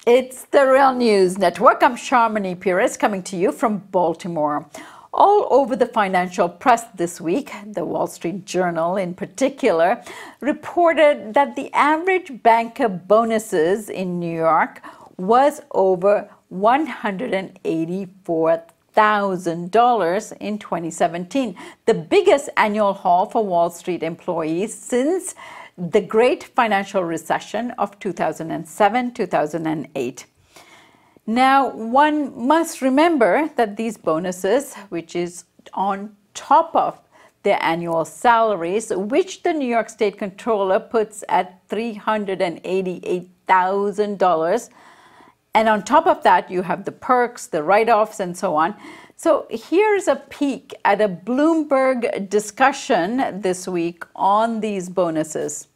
It's the Real News Network. I'm Sharmini Pires coming to you from Baltimore. All over the financial press this week, the Wall Street Journal in particular, reported that the average banker bonuses in New York was over $184,000 in 2017, the biggest annual haul for Wall Street employees since the great financial recession of 2007-2008. Now, one must remember that these bonuses, which is on top of their annual salaries, which the New York State Comptroller puts at $388,000, and on top of that, you have the perks, the write-offs, and so on. So here's a peek at a Bloomberg discussion this week on these bonuses.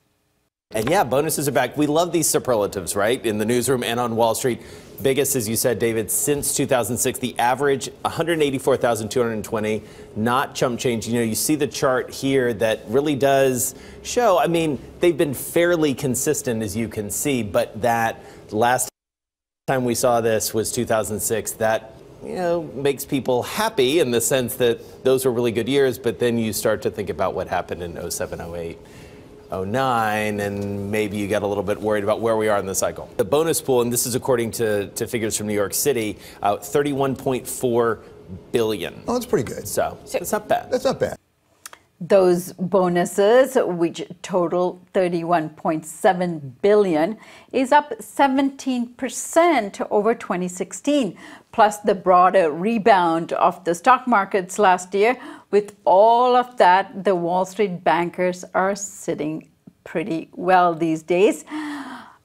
And yeah, bonuses are back. We love these superlatives, right? In the newsroom and on Wall Street. Biggest, as you said, David, since 2006, the average 184,220, not chump change. You know, you see the chart here that really does show, I mean, they've been fairly consistent, as you can see, but that last time we saw this was 2006. That, you know, makes people happy in the sense that those were really good years, but then you start to think about what happened in 07, 08. 09, and maybe you get a little bit worried about where we are in the cycle. The bonus pool, and this is according to figures from New York City, 31.4 billion. Oh, that's pretty good. So it's not bad. That's not bad. Those bonuses, which total $31.7 billion, is up 17% over 2016, plus the broader rebound of the stock markets last year. With all of that, the Wall Street bankers are sitting pretty well these days.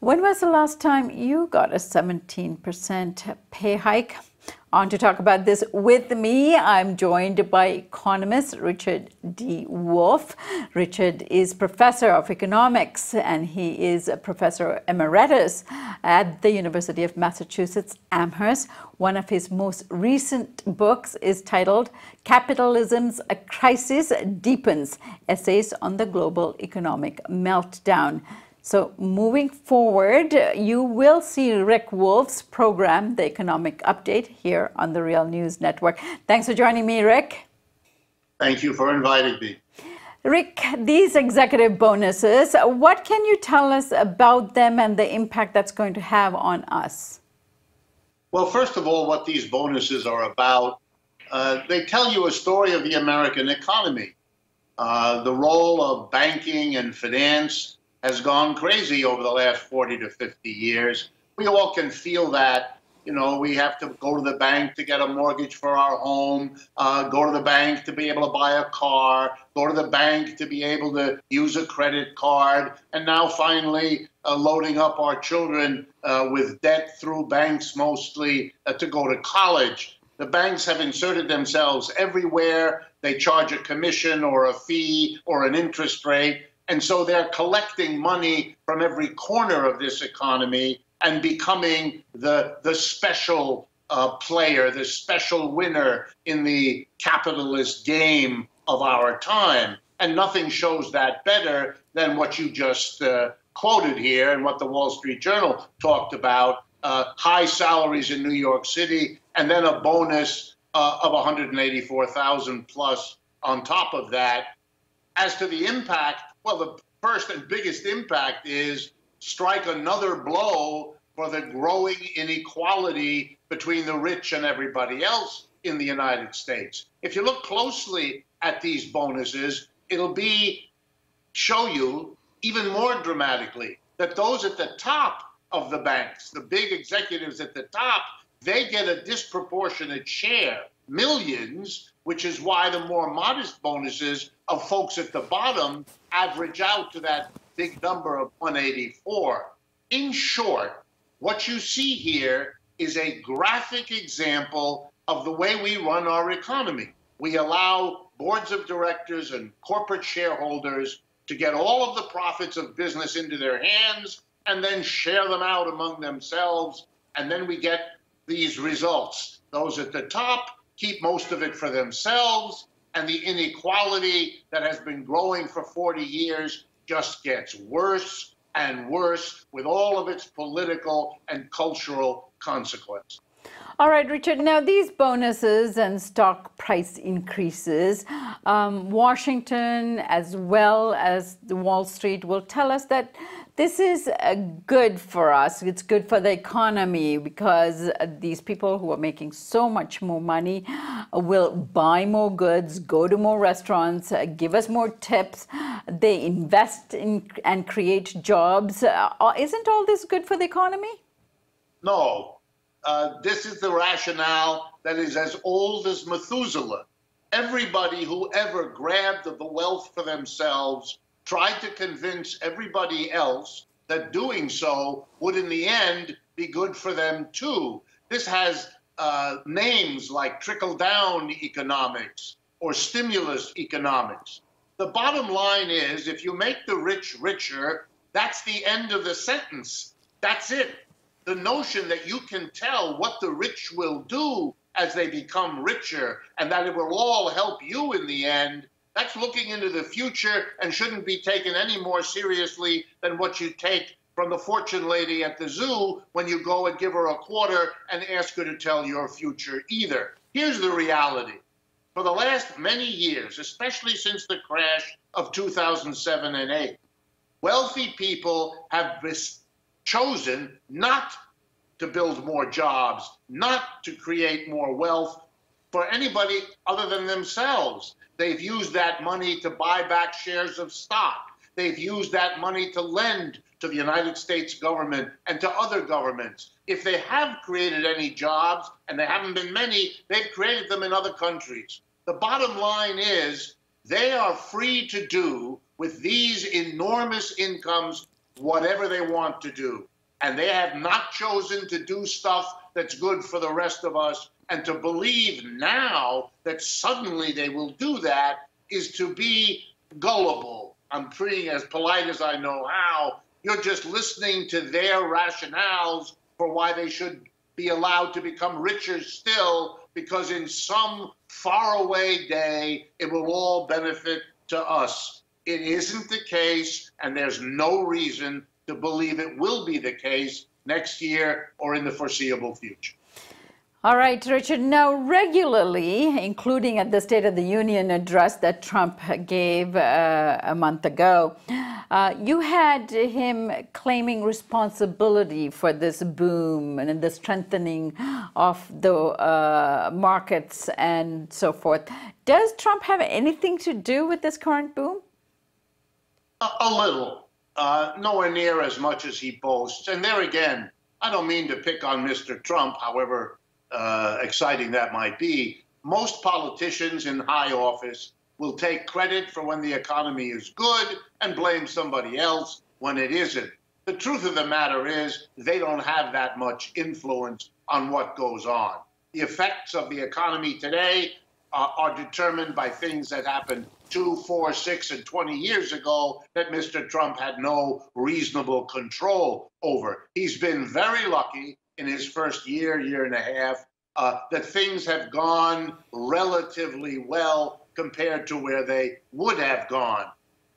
When was the last time you got a 17% pay hike? On to talk about this with me, I'm joined by economist Richard D. Wolff. Richard is professor of economics, and he is a professor emeritus at the University of Massachusetts Amherst. One of his most recent books is titled Capitalism's a Crisis Deepens, Essays on the Global Economic Meltdown. So moving forward, you will see Rick Wolff's program, The Economic Update, here on the Real News Network. Thanks for joining me, Rick. Thank you for inviting me. Rick, these executive bonuses, what can you tell us about them and the impact that's going to have on us? Well, first of all, what these bonuses are about, they tell you a story of the American economy. The role of banking and finance has gone crazy over the last 40 to 50 years. We all can feel that. You know, we have to go to the bank to get a mortgage for our home, go to the bank to be able to buy a car, go to the bank to be able to use a credit card, and now finally loading up our children with debt through banks mostly to go to college. The banks have inserted themselves everywhere. They charge a commission or a fee or an interest rate. And so they're collecting money from every corner of this economy and becoming the special player, the special winner in the capitalist game of our time. And nothing shows that better than what you just quoted here and what the Wall Street Journal talked about, high salaries in New York City, and then a bonus of 184,000 plus on top of that. As to the impact, well, the first and biggest impact is strike another blow for the growing inequality between the rich and everybody else in the United States. If you look closely at these bonuses, it'll show you even more dramatically that those at the top of the banks, the big executives at the top, they get a disproportionate share, millions, which is why the more modest bonuses of folks at the bottom average out to that big number of 184. In short, what you see here is a graphic example of the way we run our economy. We allow boards of directors and corporate shareholders to get all of the profits of business into their hands and then share them out among themselves. And then we get these results. Those at the top keep most of it for themselves, and the inequality that has been growing for 40 years just gets worse and worse with all of its political and cultural consequences. All right, Richard. Now, these bonuses and stock price increases, Washington as well as the Wall Street will tell us that this is good for us. It's good for the economy because these people who are making so much more money will buy more goods, go to more restaurants, give us more tips. They invest in and create jobs. Isn't all this good for the economy? No. This is the rationale that is as old as Methuselah. Everybody who ever grabbed the wealth for themselves tried to convince everybody else that doing so would in the end be good for them too. This has names like trickle-down economics or stimulus economics. The bottom line is if you make the rich richer, that's the end of the sentence. That's it. The notion that you can tell what the rich will do as they become richer and that it will all help you in the end, that's looking into the future and shouldn't be taken any more seriously than what you take from the fortune lady at the zoo when you go and give her a quarter and ask her to tell your future either. Here's the reality. For the last many years, especially since the crash of 2007 and 8, wealthy people have chosen not to build more jobs, not to create more wealth for anybody other than themselves. They've used that money to buy back shares of stock. They've used that money to lend to the United States government and to other governments. If they have created any jobs, and there haven't been many, they've created them in other countries. The bottom line is they are free to do with these enormous incomes whatever they want to do. And they have not chosen to do stuff that's good for the rest of us. And to believe now that suddenly they will do that is to be gullible. I'm being as polite as I know how. You're just listening to their rationales for why they should be allowed to become richer still, because in some faraway day, it will all benefit to us. It isn't the case, and there's no reason to believe it will be the case next year or in the foreseeable future. All right, Richard. Now, regularly, including at the State of the Union address that Trump gave a month ago, you had him claiming responsibility for this boom and the strengthening of the markets and so forth. Does Trump have anything to do with this current boom? A little. Nowhere near as much as he boasts. And there again, I don't mean to pick on Mr. Trump, however exciting that might be. Most politicians in high office will take credit for when the economy is good and blame somebody else when it isn't. The truth of the matter is they don't have that much influence on what goes on. The effects of the economy today are determined by things that happened 2, 4, 6, and 20 years ago that Mr. Trump had no reasonable control over. He's been very lucky in his first year, year and a half, that things have gone relatively well compared to where they would have gone.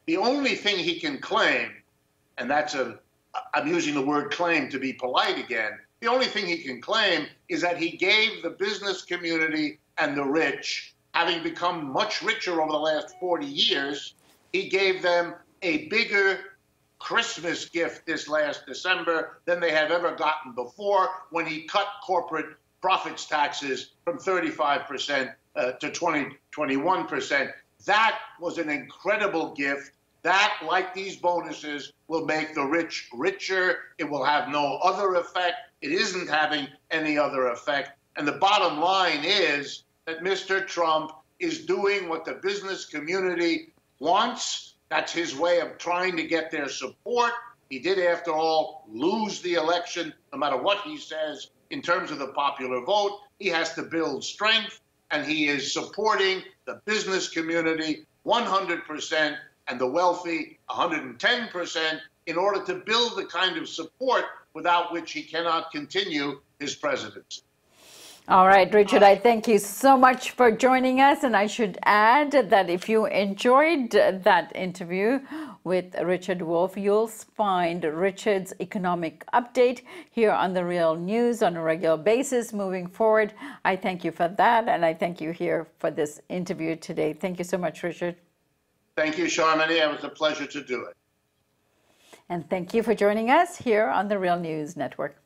The only thing he can claim, and I'm using the word claim to be polite again, the only thing he can claim is that he gave the business community and the rich, having become much richer over the last 40 years, he gave them a bigger Christmas gift this last December than they have ever gotten before when he cut corporate profits taxes from 35% to 21%. That was an incredible gift. That, like these bonuses, will make the rich richer. It will have no other effect. It isn't having any other effect. And the bottom line is that Mr. Trump is doing what the business community wants. That's his way of trying to get their support. He did, after all, lose the election, no matter what he says in terms of the popular vote. He has to build strength, and he is supporting the business community 100% and the wealthy 110% in order to build the kind of support without which he cannot continue his presidency. All right, Richard, I thank you so much for joining us. And I should add that if you enjoyed that interview with Richard Wolff. You'll find Richard's economic update here on The Real News on a regular basis moving forward. I thank you for that, and I thank you here for this interview today. Thank you so much, Richard. Thank you, Sharmini. It was a pleasure to do it. And thank you for joining us here on the Real News Network.